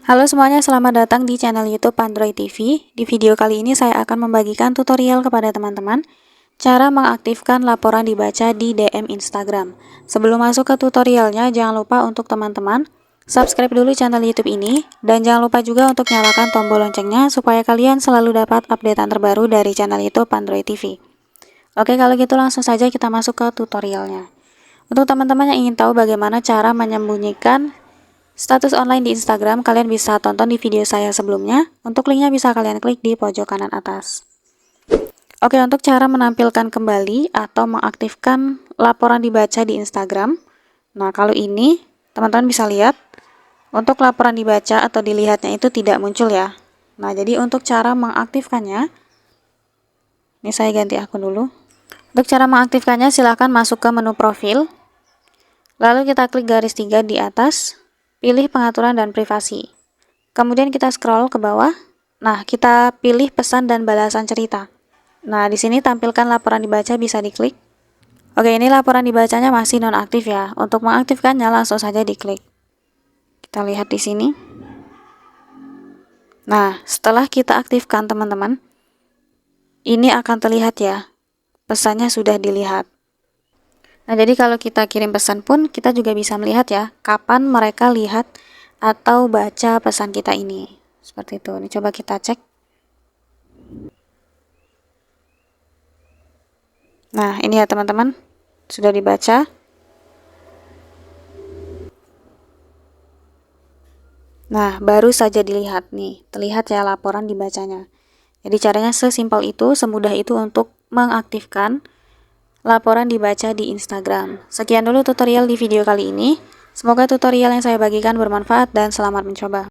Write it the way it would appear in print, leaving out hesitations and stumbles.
Halo semuanya, selamat datang di channel YouTube Android TV. Di video kali ini saya akan membagikan tutorial kepada teman-teman cara mengaktifkan laporan dibaca di DM Instagram. Sebelum masuk ke tutorialnya, jangan lupa untuk teman-teman subscribe dulu channel YouTube ini dan jangan lupa juga untuk nyalakan tombol loncengnya supaya kalian selalu dapat updatean terbaru dari channel YouTube Android TV. Oke, kalau gitu langsung saja kita masuk ke tutorialnya. Untuk teman-teman yang ingin tahu bagaimana cara menyembunyikan status online di Instagram, kalian bisa tonton di video saya sebelumnya. Untuk linknya bisa kalian klik di pojok kanan atas. Oke, untuk cara menampilkan kembali atau mengaktifkan laporan dibaca di Instagram. Nah, kalau ini teman-teman bisa lihat, untuk laporan dibaca atau dilihatnya itu tidak muncul ya. Nah, jadi untuk cara mengaktifkannya, ini saya ganti akun dulu. Untuk cara mengaktifkannya, silahkan masuk ke menu profil. Lalu kita klik garis 3 di atas. Pilih pengaturan dan privasi. Kemudian kita scroll ke bawah. Nah, kita pilih pesan dan balasan cerita. Nah, di sini tampilkan laporan dibaca bisa diklik. Oke, ini laporan dibacanya masih nonaktif ya. Untuk mengaktifkannya langsung saja diklik. Kita lihat di sini. Nah, setelah kita aktifkan teman-teman, ini akan terlihat ya. Pesannya sudah dilihat. Nah, jadi kalau kita kirim pesan pun kita juga bisa melihat ya, kapan mereka lihat atau baca pesan kita ini. Seperti itu. Ini coba kita cek. Nah, ini ya teman-teman. Sudah dibaca. Nah, baru saja dilihat nih. Terlihat ya laporan dibacanya. Jadi caranya sesimpel itu, semudah itu untuk mengaktifkan laporan dibaca di Instagram. Sekian dulu tutorial di video kali ini. Semoga tutorial yang saya bagikan bermanfaat dan selamat mencoba.